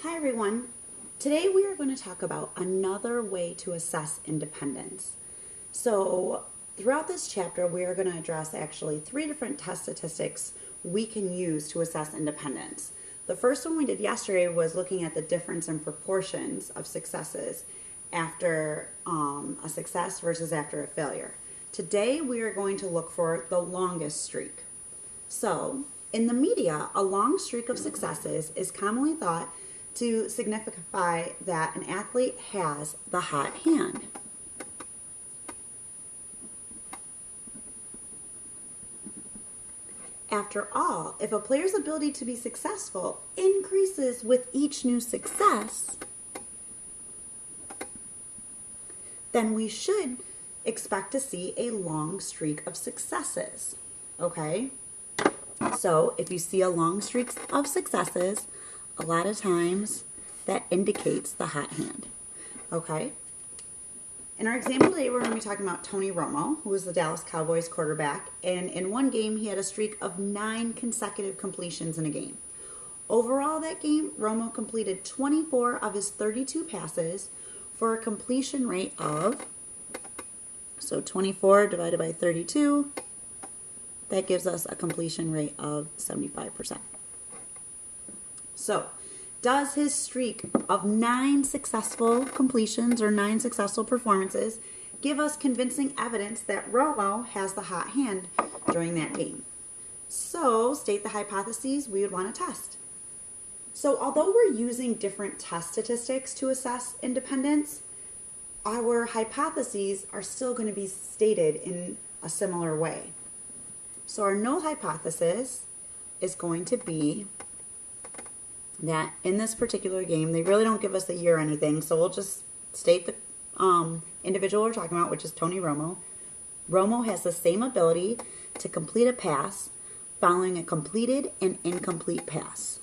Hi everyone. Today we are going to talk about another way to assess independence. So throughout this chapter we are going to address actually 3 different test statistics we can use to assess independence. The first one we did yesterday was looking at the difference in proportions of successes after a success versus after a failure. Today we are going to look for the longest streak. So in the media, a long streak of successes is commonly thought to signify that an athlete has the hot hand. After all, if a player's ability to be successful increases with each new success, then we should expect to see a long streak of successes. Okay? So if you see a long streak of successes, a lot of times that indicates the hot hand. Okay? In our example today, we're going to be talking about Tony Romo, who was the Dallas Cowboys quarterback, and in one game he had a streak of 9 consecutive completions in a game. Overall that game, Romo completed 24 of his 32 passes for a completion rate of, so 24 divided by 32, that gives us a completion rate of 75%. So, does his streak of 9 successful completions or 9 successful performances give us convincing evidence that Romo has the hot hand during that game? So, state the hypotheses we would want to test. So, although we're using different test statistics to assess independence, our hypotheses are still going to be stated in a similar way. So, our null hypothesis is going to be that in this particular game, they really don't give us a year or anything, so we'll just state the individual we're talking about, which is Tony Romo. Romo has the same ability to complete a pass following a completed and incomplete pass.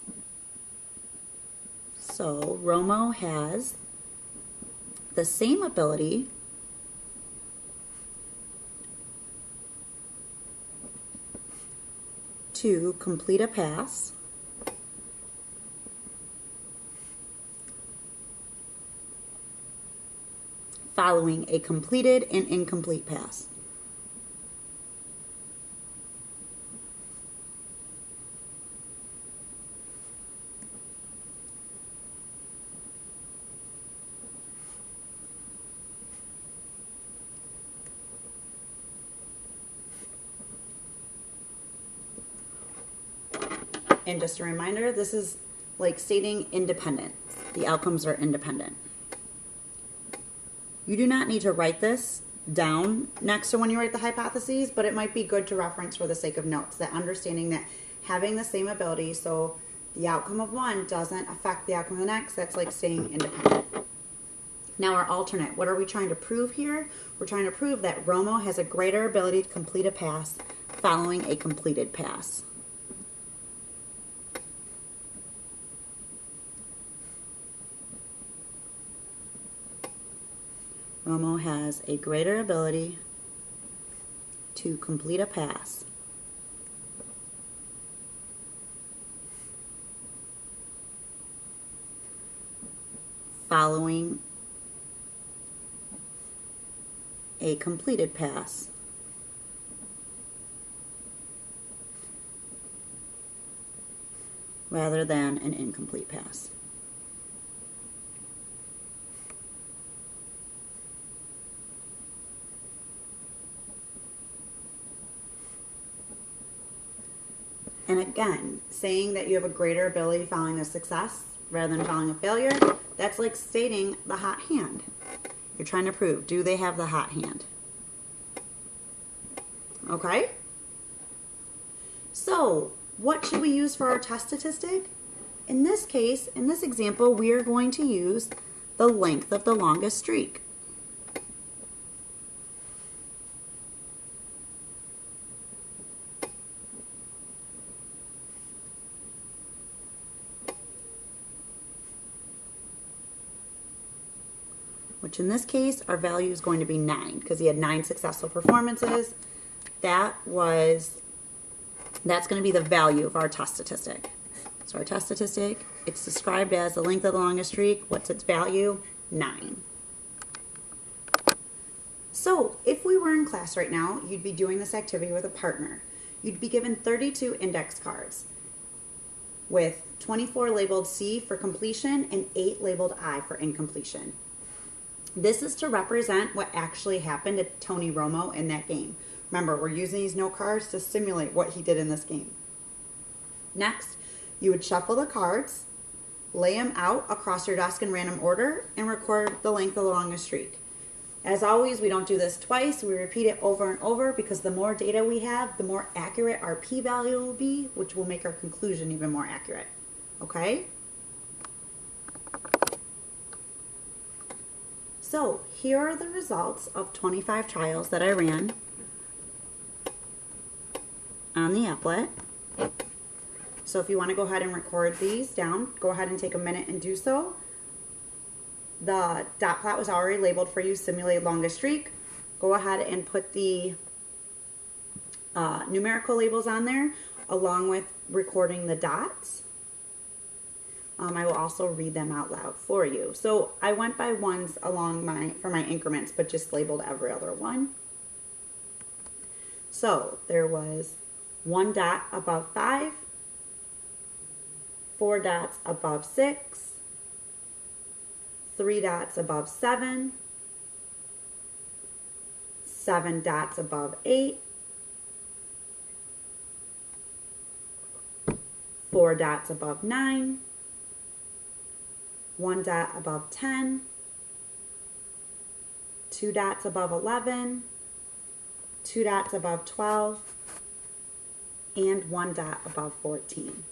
So Romo has the same ability to complete a pass following a completed and incomplete pass. And just a reminder, this is like stating independent. The outcomes are independent. You do not need to write this down next to when you write the hypotheses, but it might be good to reference for the sake of notes, that understanding that having the same ability, so the outcome of one doesn't affect the outcome of the next, that's like staying independent. Now our alternate, what are we trying to prove here? We're trying to prove that Romo has a greater ability to complete a pass following a completed pass. Romo has a greater ability to complete a pass following a completed pass rather than an incomplete pass. And again, saying that you have a greater ability following a success rather than following a failure, that's like stating the hot hand. You're trying to prove, do they have the hot hand? Okay? So, what should we use for our test statistic? In this case, in this example, we are going to use the length of the longest streak. Which in this case, our value is going to be 9 because he had 9 successful performances. That's going to be the value of our test statistic. So our test statistic, it's described as the length of the longest streak. What's its value? 9. So if we were in class right now, you'd be doing this activity with a partner. You'd be given 32 index cards with 24 labeled C for completion and 8 labeled I for incompletion. This is to represent what actually happened to Tony Romo in that game. Remember, we're using these note cards to simulate what he did in this game. Next, you would shuffle the cards, lay them out across your desk in random order, and record the length of the longest streak. As always, we don't do this twice. We repeat it over and over because the more data we have, the more accurate our p-value will be, which will make our conclusion even more accurate. Okay? So here are the results of 25 trials that I ran on the applet. So if you want to go ahead and record these down, go ahead and take a minute and do so. The dot plot was already labeled for you, simulate longest streak. Go ahead and put the numerical labels on there along with recording the dots. I will also read them out loud for you. So I went by ones for my increments, but just labeled every other one. So there was 1 dot above 5, 4 dots above 6, 3 dots above 7, 7 dots above 8, 4 dots above 9, 1 dot above 10, 2 dots above 11, 2 dots above 12, and 1 dot above 14.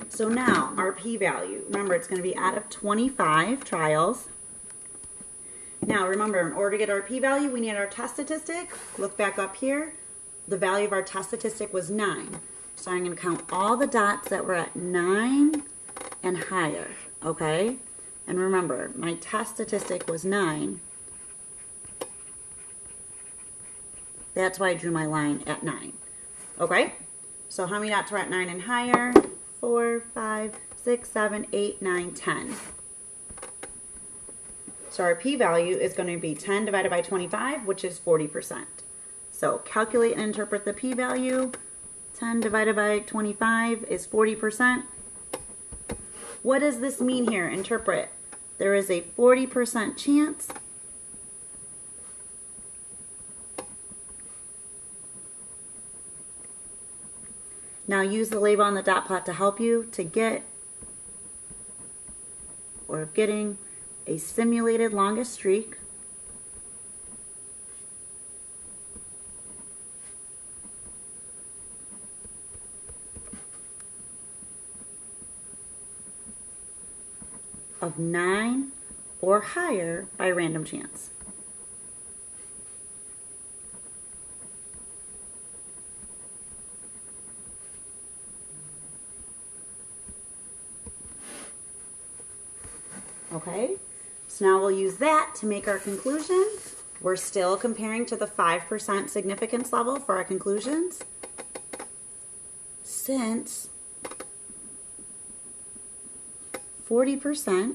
So now our p-value, remember it's going to be out of 25 trials. Now remember, in order to get our p-value, we need our test statistic. Look back up here. The value of our test statistic was 9. So I'm going to count all the dots that were at 9 and higher, okay? And remember, my test statistic was 9. That's why I drew my line at 9, okay? So how many dots were at 9 and higher? 4, 5, 6, 7, 8, 9, 10. So our p-value is going to be 10 divided by 25, which is 40%. So calculate and interpret the p-value. 10 divided by 25 is 40%. What does this mean here? Interpret. There is a 40% chance Now use the label on the dot plot to help you to get or getting a simulated longest streak of 9 or higher by random chance. Okay, so now we'll use that to make our conclusion. We're still comparing to the 5% significance level for our conclusions. Since 40%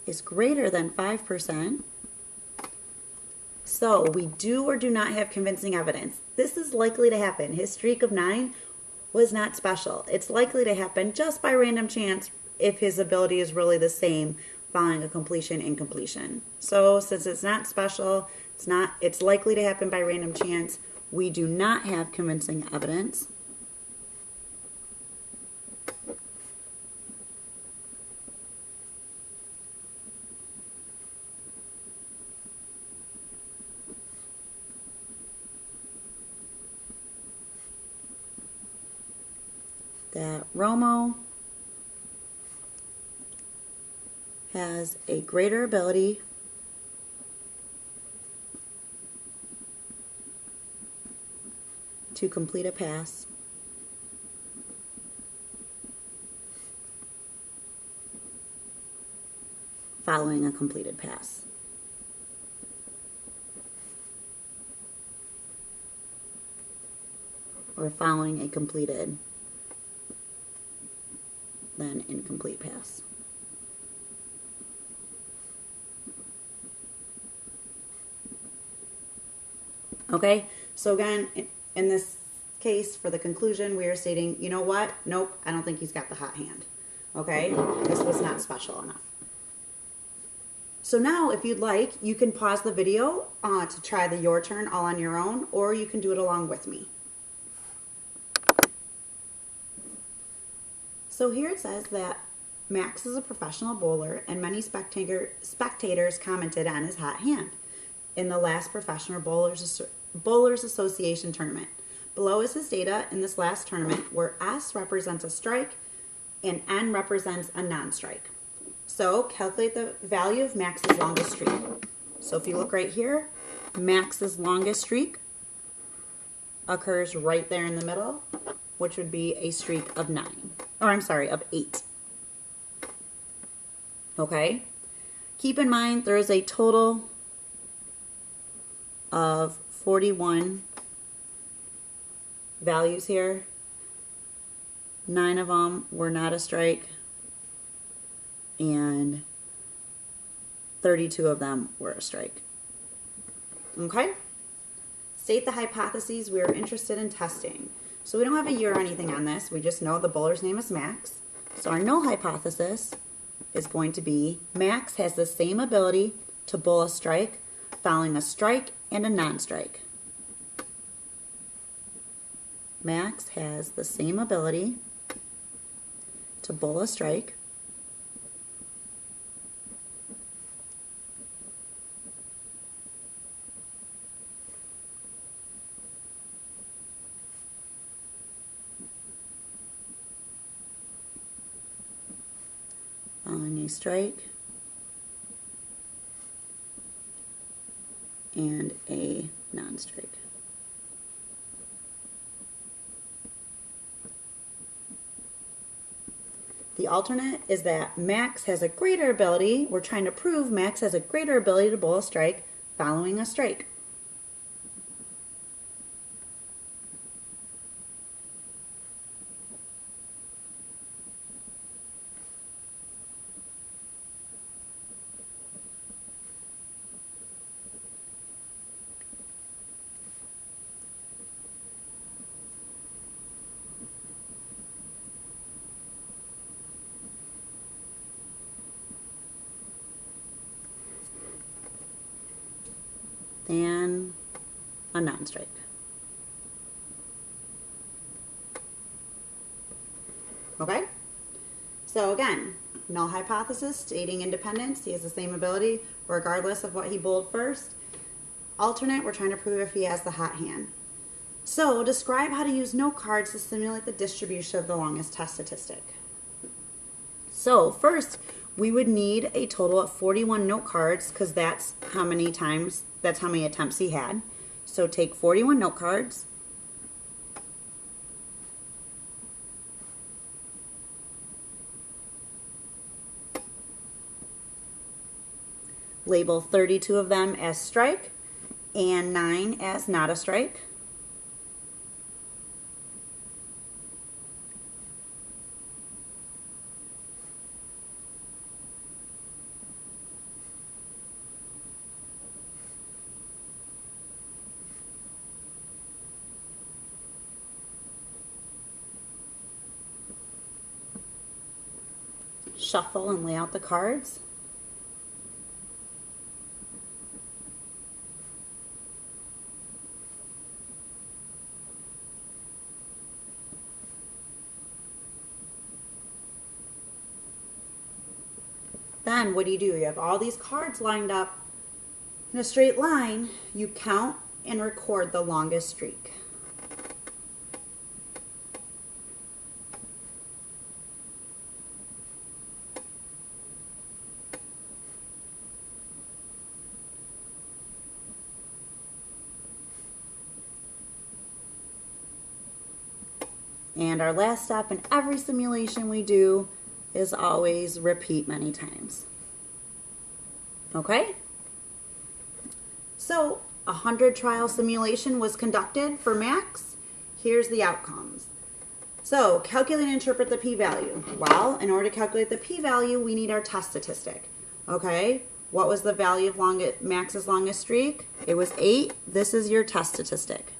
is greater than 5%, so we do or do not have convincing evidence. This is likely to happen. His streak of 9 was not special. It's likely to happen just by random chance if his ability is really the same following a completion incompletion. So since it's not special, it's likely to happen by random chance, we do not have convincing evidence. That Romo has a greater ability to complete a pass following a completed pass. Or following a completed then incomplete pass. Okay, so again, in this case, for the conclusion, we are stating, you know what? Nope, I don't think he's got the hot hand. Okay, this was not special enough. So now, if you'd like, you can pause the video to try the your turn all on your own, or you can do it along with me. So here it says that Max is a professional bowler, and many spectators commented on his hot hand in the last Professional Bowlers Association tournament. Below is his data in this last tournament, where S represents a strike and N represents a non-strike. So calculate the value of Max's longest streak. So if you look right here, Max's longest streak occurs right there in the middle, which would be a streak of 8. Okay? Keep in mind there is a total of 41 values here. 9 of them were not a strike, and 32 of them were a strike. Okay? State the hypotheses we are interested in testing. So we don't have a year or anything on this. We just know the bowler's name is Max. So our null hypothesis is going to be Max has the same ability to bowl a strike following a strike and a non-strike. Max has the same ability to bowl a strike following a strike and a non-strike. The alternate is that Max has a greater ability. We're trying to prove Max has a greater ability to bowl a strike following a strike. And a non-strike. Okay? So again, null hypothesis, stating independence. He has the same ability regardless of what he bowled first. Alternate, we're trying to prove if he has the hot hand. So describe how to use note cards to simulate the distribution of the longest test statistic. So first, we would need a total of 41 note cards because that's how many attempts he had. So take 41 note cards. Label 32 of them as strike and 9 as not a strike. Shuffle and lay out the cards. Then what do? You have all these cards lined up in a straight line. You count and record the longest streak. And our last step in every simulation we do is always repeat many times. Okay? So, 100 trial simulation was conducted for Max. Here's the outcomes. So calculate and interpret the p-value. Well, in order to calculate the p-value, we need our test statistic. Okay, what was the value of Max's longest streak? It was 8. This is your test statistic.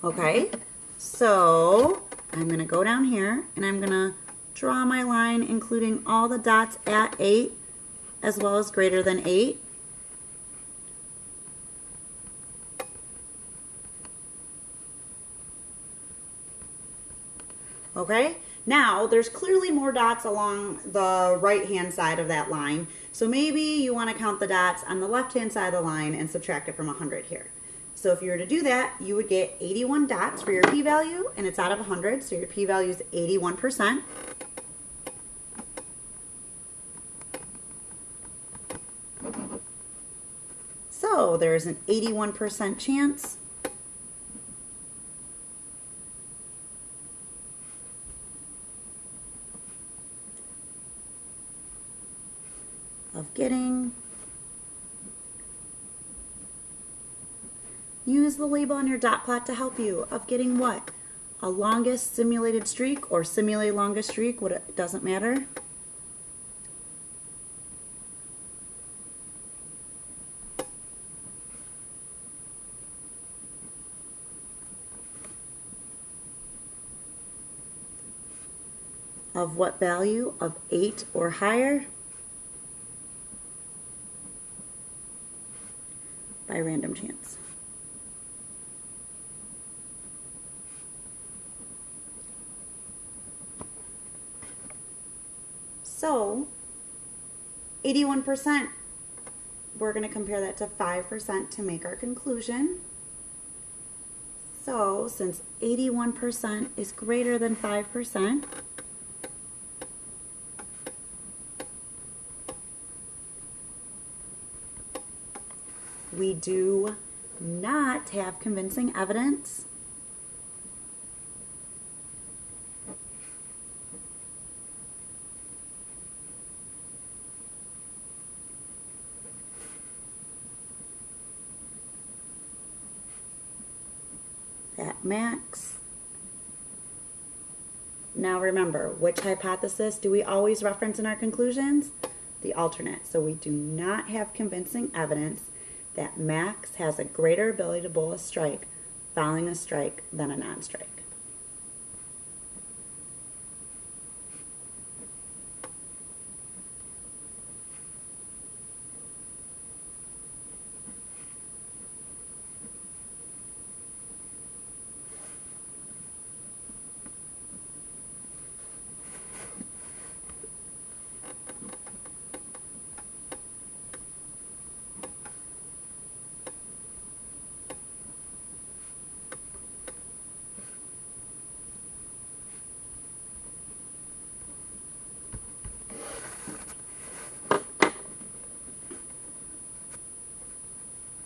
Okay, so I'm going to go down here and I'm going to draw my line including all the dots at 8 as well as greater than 8. Okay, now there's clearly more dots along the right hand side of that line, so maybe you want to count the dots on the left hand side of the line and subtract it from 100 here. So if you were to do that, you would get 81 dots for your p-value, and it's out of 100, so your p-value is 81%. So there's an 81% chance of getting, use the label on your dot plot to help you, of getting what? A longest simulated streak or simulated longest streak, it doesn't matter. Of what value? Of 8 or higher by random chance. So 81%, we're going to compare that to 5% to make our conclusion. So since 81% is greater than 5%, we do not have convincing evidence that Max. Now remember, which hypothesis do we always reference in our conclusions? The alternate. So we do not have convincing evidence that Max has a greater ability to bowl a strike following a strike than a non-strike.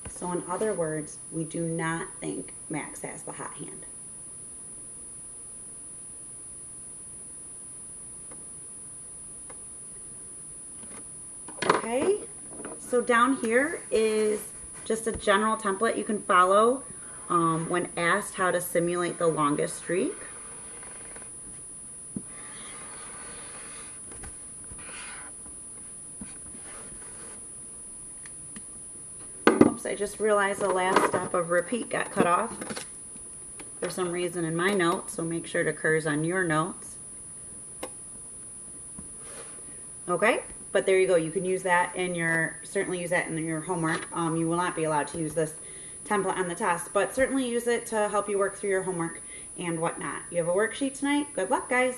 So in other words, we do not think Max has the hot hand. Okay, so down here is just a general template you can follow when asked how to simulate the longest streak. I just realized the last step of repeat got cut off for some reason in my notes, so make sure it occurs on your notes. Okay, but there you go. You can use that in your, certainly use that in your homework. You will not be allowed to use this template on the test, but certainly use it to help you work through your homework and whatnot. You have a worksheet tonight. Good luck, guys.